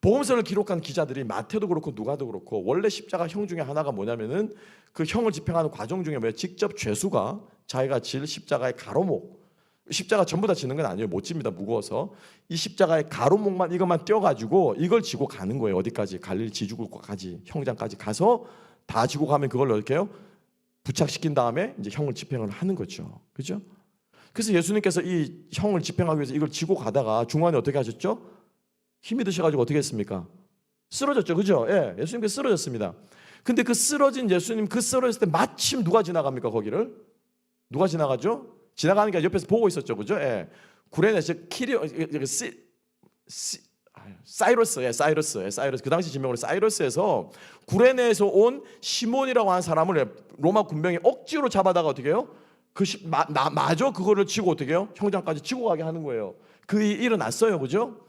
Speaker 1: 복음서를 기록한 기자들이 마태도 그렇고 누가도 그렇고 원래 십자가 형 중에 하나가 뭐냐면은 그 형을 집행하는 과정 중에 뭐예요? 직접 죄수가 자기가 질 십자가의 가로목, 십자가 전부 다 지는 건 아니에요. 못 집니다. 무거워서. 이 십자가의 가로목만 이것만 떼어가지고 이걸 지고 가는 거예요. 어디까지? 갈릴리 지주국까지, 형장까지 가서 다 지고 가면 그걸 어떻게 해요? 부착시킨 다음에 이제 형을 집행을 하는 거죠. 그죠? 그래서 예수님께서 이 형을 집행하기 위해서 이걸 지고 가다가 중간에 어떻게 하셨죠? 힘이 드셔가지고 어떻게 했습니까? 쓰러졌죠. 그죠? 예, 예수님께서 쓰러졌습니다. 근데 그 쓰러진 예수님, 그 쓰러졌을 때 마침 누가 지나갑니까? 거기를? 누가 지나가죠? 지나가는 게 옆에서 보고 있었죠. 그죠? 예. 구레네에서 사이러스. 그 당시 지명으로 사이러스에서 구레네에서 온 시몬이라고 하는 사람을 로마 군병이 억지로 잡아다가 어떻게 해요? 마저 그거를 지고 어떻게 해요? 형장까지 지고 가게 하는 거예요. 그 일이 일어났어요. 그죠?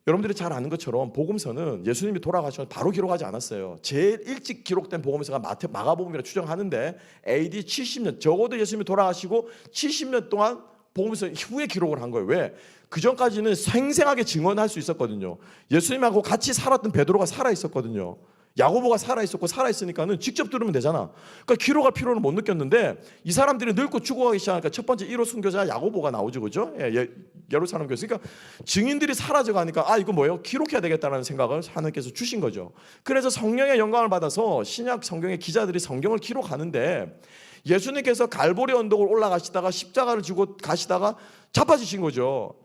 Speaker 1: 여러분들이 잘 아는 것처럼 복음서는 예수님이 돌아가셔서 바로 기록하지 않았어요. 제일 일찍 기록된 복음서가 마가복음이라 추정하는데 AD 70년, 적어도 예수님이 돌아가시고 70년 동안 복음서 후에 기록을 한 거예요. 왜? 그 전까지는 생생하게 증언할 수 있었거든요. 예수님하고 같이 살았던 베드로가 살아 있었거든요. 야고보가 살아있었고 살아있으니까는 직접 들으면 되잖아. 그러니까 기록할 필요는 못 느꼈는데 이 사람들이 늙고 죽어가기 시작하니까 첫 번째 1호 순교자 야고보가 나오죠. 그죠? 예루살렘 교회에서. 그러니까 증인들이 사라져가니까 이거 뭐예요? 기록해야 되겠다는 생각을 하나님께서 주신 거죠. 그래서 성령의 영광을 받아서 신약 성경의 기자들이 성경을 기록하는데 예수님께서 갈보리 언덕을 올라가시다가 십자가를 지고 가시다가 자빠지신 거죠.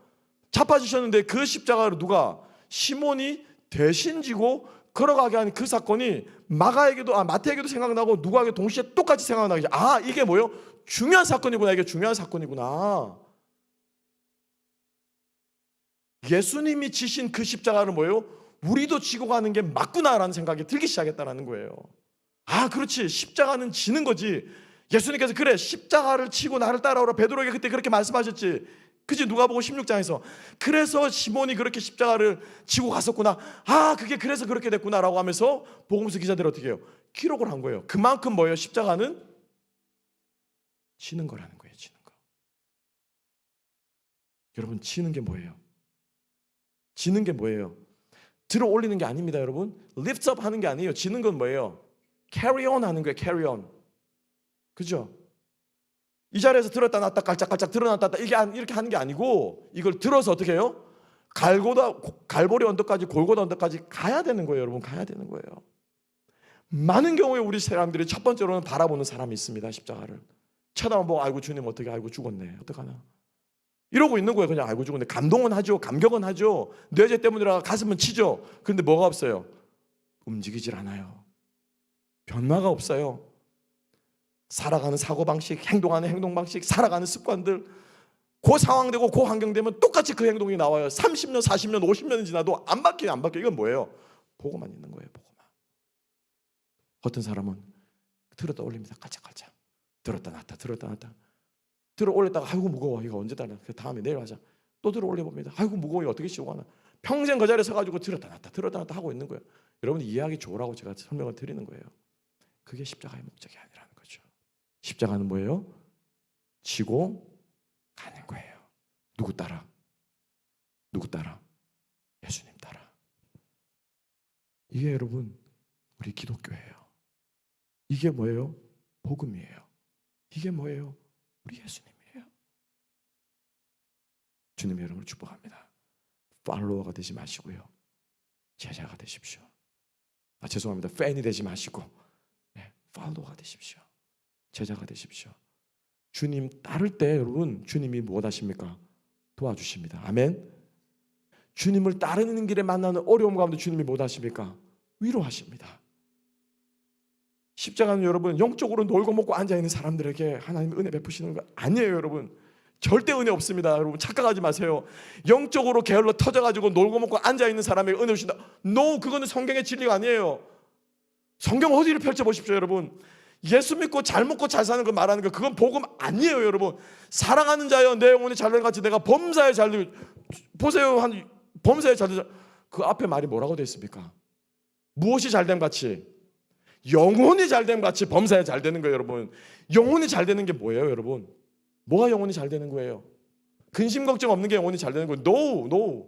Speaker 1: 자빠지셨는데 그 십자가를 누가? 시몬이 대신 지고 걸어가게 한 그 사건이 마태에게도 생각나고 누가에게 동시에 똑같이 생각나게. 이게 뭐예요? 중요한 사건이구나. 이게 중요한 사건이구나. 예수님이 지신 그 십자가는 뭐예요? 우리도 지고 가는 게 맞구나라는 생각이 들기 시작했다는 거예요. 그렇지. 십자가는 지는 거지. 예수님께서 그래 십자가를 치고 나를 따라오라 베드로에게 그때 그렇게 말씀하셨지. 그지? 누가복음 16장에서 그래서 시몬이 그렇게 십자가를 지고 갔었구나. 그게 그래서 그렇게 됐구나라고 하면서 복음서 기자들이 어떻게 해요? 기록을 한 거예요. 그만큼 뭐예요? 십자가는 지는 거라는 거예요. 지는 거. 여러분 지는 게 뭐예요? 지는 게 뭐예요? 들어 올리는 게 아닙니다. 여러분 lift up 하는 게 아니에요. 지는 건 뭐예요? carry on 하는 거예요. carry on. 그죠? 이 자리에서 들었다 놨다 깔짝깔짝 들어놨다 이렇게 하는 게 아니고 이걸 들어서 어떻게 해요? 갈보리 언덕까지 골고다 언덕까지 가야 되는 거예요. 여러분 가야 되는 거예요. 많은 경우에 우리 사람들이 첫 번째로는 바라보는 사람이 있습니다. 십자가를 쳐다보고 아이고 주님 어떻게 아이고 죽었네 어떡하나 이러고 있는 거예요. 그냥 아이고 죽었네. 감동은 하죠. 감격은 하죠. 내 죄 때문이라 가슴은 치죠. 그런데 뭐가 없어요? 움직이질 않아요. 변화가 없어요. 살아가는 사고방식, 행동하는 행동방식, 살아가는 습관들 그 상황 되고 그 환경 되면 똑같이 그 행동이 나와요. 30년, 40년, 50년이 지나도 안 바뀌어요. 이건 뭐예요? 보고만 있는 거예요. 보고만. 어떤 사람은 들었다 올립니다. 깔짝깔짝. 들었다 놨다 들어 올렸다가 아이고 무거워. 이거 언제 달라. 그 다음에 내일 하자. 또 들어 올려봅니다. 아이고 무거워. 이거 어떻게 씌우고 하나. 평생 그 자리에 서가지고 들었다 놨다 하고 있는 거예요. 여러분들 이해하기 좋으라고 제가 설명을 드리는 거예요. 그게 십자가의 목적이 아니라는 거죠. 십자가는 뭐예요? 지고 가는 거예요. 누구 따라? 예수님 따라. 이게 여러분 우리 기독교예요. 이게 뭐예요? 복음이에요. 이게 뭐예요? 우리 예수님이에요. 주님의 이름으로 축복합니다. 팔로워가 되지 마시고요. 제자가 되십시오. 죄송합니다. 팬이 되지 마시고 팔로워가 되십시오. 제자가 되십시오. 주님 따를 때 여러분 주님이 무엇 하십니까? 도와주십니다. 아멘. 주님을 따르는 길에 만나는 어려움 가운데 주님이 무엇 하십니까? 위로하십니다. 십자가는 여러분 영적으로 놀고 먹고 앉아있는 사람들에게 하나님 은혜 베푸시는 거 아니에요. 여러분 절대 은혜 없습니다. 여러분 착각하지 마세요. 영적으로 게을러 터져가지고 놀고 먹고 앉아있는 사람에게 은혜 주신다. No, 그거는 성경의 진리가 아니에요. 성경 어디를 펼쳐보십시오. 여러분 예수 믿고 잘 먹고 잘 사는 거 말하는 거 그건 복음 아니에요. 여러분 사랑하는 자여 내 영혼이 잘된 같이 내가 범사에 잘되고 보세요. 범사에 잘되자 그 앞에 말이 뭐라고 되어 있습니까? 무엇이 잘됨 같이? 영혼이 잘됨 같이 범사에 잘 되는 거예요. 여러분 영혼이 잘 되는 게 뭐예요? 여러분 뭐가 영혼이 잘 되는 거예요? 근심 걱정 없는 게 영혼이 잘 되는 거예요. No.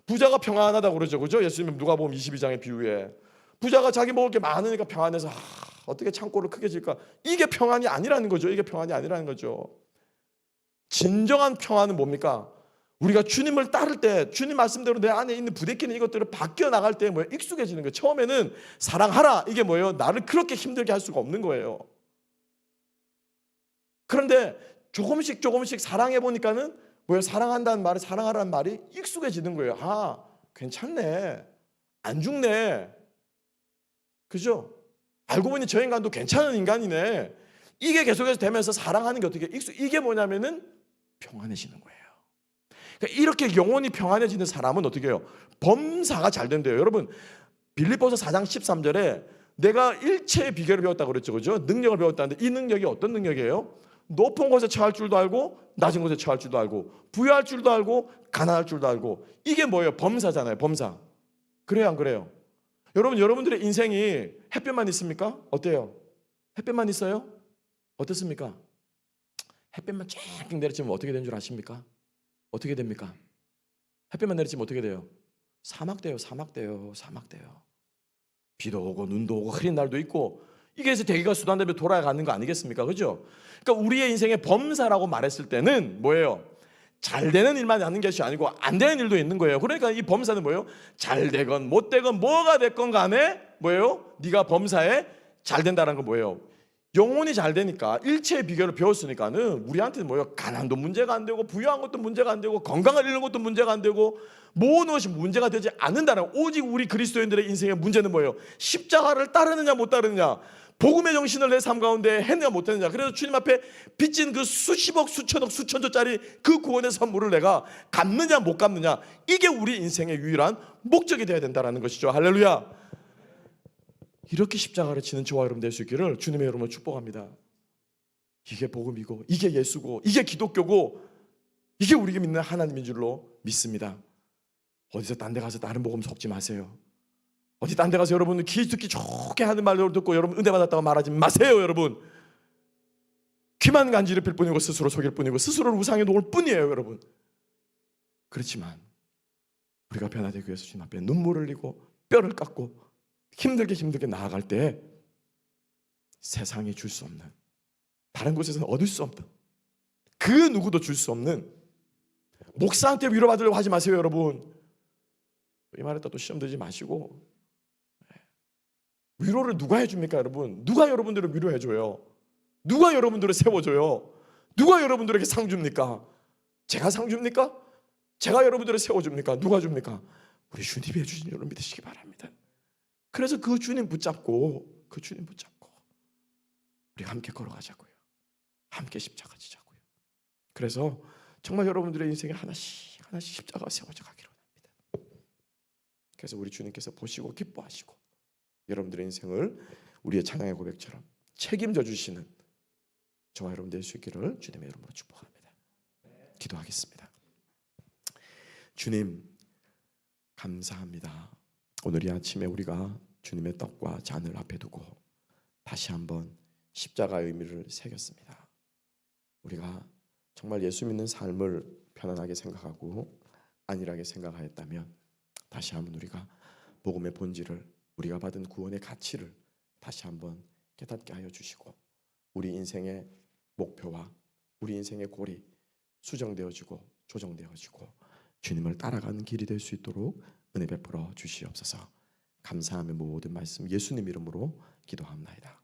Speaker 1: 부자가 평안하다고 그러죠. 그죠? 예수님 누가복음 22장의 비유에 부자가 자기 먹을 게 많으니까 평안해서 어떻게 창고를 크게 질까? 이게 평안이 아니라는 거죠. 이게 평안이 아니라는 거죠. 진정한 평안은 뭡니까? 우리가 주님을 따를 때 주님 말씀대로 내 안에 있는 부대끼는 이것들을 바뀌어 나갈 때 뭐예요? 익숙해지는 거예요. 처음에는 사랑하라 이게 뭐예요? 나를 그렇게 힘들게 할 수가 없는 거예요. 그런데 조금씩 사랑해 보니까는 뭐예요? 사랑한다는 말이 사랑하라는 말이 익숙해지는 거예요. 괜찮네. 안 죽네. 그죠? 알고 보니 저 인간도 괜찮은 인간이네. 이게 계속해서 되면서 사랑하는 게 어떻게 이게 뭐냐면은 평안해지는 거예요. 그러니까 이렇게 영혼이 평안해지는 사람은 어떻게 해요? 범사가 잘 된대요. 여러분 빌립보서 4장 13절에 내가 일체의 비결을 배웠다고 그랬죠. 그죠? 능력을 배웠다는데 이 능력이 어떤 능력이에요? 높은 곳에 처할 줄도 알고 낮은 곳에 처할 줄도 알고 부유할 줄도 알고 가난할 줄도 알고. 이게 뭐예요? 범사잖아요. 범사. 그래요 안 그래요? 여러분들의 인생이 햇볕만 있습니까? 어때요? 햇볕만 있어요? 어떻습니까? 햇볕만 쫙 내리치면 어떻게 되는 줄 아십니까? 어떻게 됩니까? 햇볕만 내리치면 어떻게 돼요? 사막 돼요. 비도 오고 눈도 오고 흐린 날도 있고. 이게 해서 대기가 수단대로 돌아가는 거 아니겠습니까? 그죠? 그러니까 우리의 인생의 범사라고 말했을 때는 뭐예요? 잘 되는 일만 하는 것이 아니고 안 되는 일도 있는 거예요. 그러니까 이 범사는 뭐예요? 잘 되건 못 되건 뭐가 됐건 간에 뭐예요? 네가 범사에 잘 된다는 건 뭐예요? 영혼이 잘 되니까 일체의 비결을 배웠으니까는 우리한테는 뭐예요? 가난도 문제가 안 되고 부유한 것도 문제가 안 되고 건강을 잃는 것도 문제가 안 되고 모든 것이 문제가 되지 않는다는. 오직 우리 그리스도인들의 인생의 문제는 뭐예요? 십자가를 따르느냐 못 따르느냐, 복음의 정신을 내 삶 가운데 했느냐 못 했느냐. 그래서 주님 앞에 빚진 그 수십억 수천억 수천조짜리 그 구원의 선물을 내가 갚느냐 못 갚느냐, 이게 우리 인생의 유일한 목적이 되어야 된다는 것이죠. 할렐루야. 이렇게 십자가를 지는 저와 여러분 될 수 있기를 주님의 이름으로 축복합니다. 이게 복음이고 이게 예수고 이게 기독교고 이게 우리가 믿는 하나님인 줄로 믿습니다. 어디서 딴 데 가서 다른 복음 섞지 마세요. 어디 딴 데 가서 여러분 귀 듣기 좋게 하는 말로 듣고 여러분 은혜 받았다고 말하지 마세요. 여러분 귀만 간지럽힐 뿐이고 스스로 속일 뿐이고 스스로를 우상에 놓을 뿐이에요. 여러분 그렇지만 우리가 변화되기 위해서 주님 앞에 눈물을 흘리고 뼈를 깎고 힘들게 나아갈 때 세상이 줄 수 없는, 다른 곳에서는 얻을 수 없는, 그 누구도 줄 수 없는, 목사한테 위로받으려고 하지 마세요. 여러분 이 말했다 또 시험 들지 마시고. 위로를 누가 해줍니까? 여러분 누가 여러분들을 위로해줘요? 누가 여러분들을 세워줘요? 누가 여러분들에게 상 줍니까? 제가 상 줍니까? 제가 여러분들을 세워줍니까? 누가 줍니까? 우리 주님이 해주신 줄로 믿으시기 바랍니다. 그래서 그 주님 붙잡고 우리 함께 걸어가자고요. 함께 십자가 지자고요. 그래서 정말 여러분들의 인생에 하나씩 십자가가 세워져 가기를 원합니다. 그래서 우리 주님께서 보시고 기뻐하시고 여러분들의 인생을 우리의 찬양의 고백처럼 책임져 주시는 저와 여러분 될 수 있기를 주님의 이름으로 축복합니다. 기도하겠습니다. 주님 감사합니다. 오늘 이 아침에 우리가 주님의 떡과 잔을 앞에 두고 다시 한번 십자가의 의미를 새겼습니다. 우리가 정말 예수 믿는 삶을 편안하게 생각하고 안일하게 생각하였다면 다시 한번 우리가 복음의 본질을, 우리가 받은 구원의 가치를 다시 한번 깨닫게 하여 주시고 우리 인생의 목표와 우리 인생의 골이 수정되어지고 조정되어지고 주님을 따라가는 길이 될 수 있도록 은혜 베풀어 주시옵소서. 감사하며 모든 말씀 예수님 이름으로 기도합니다.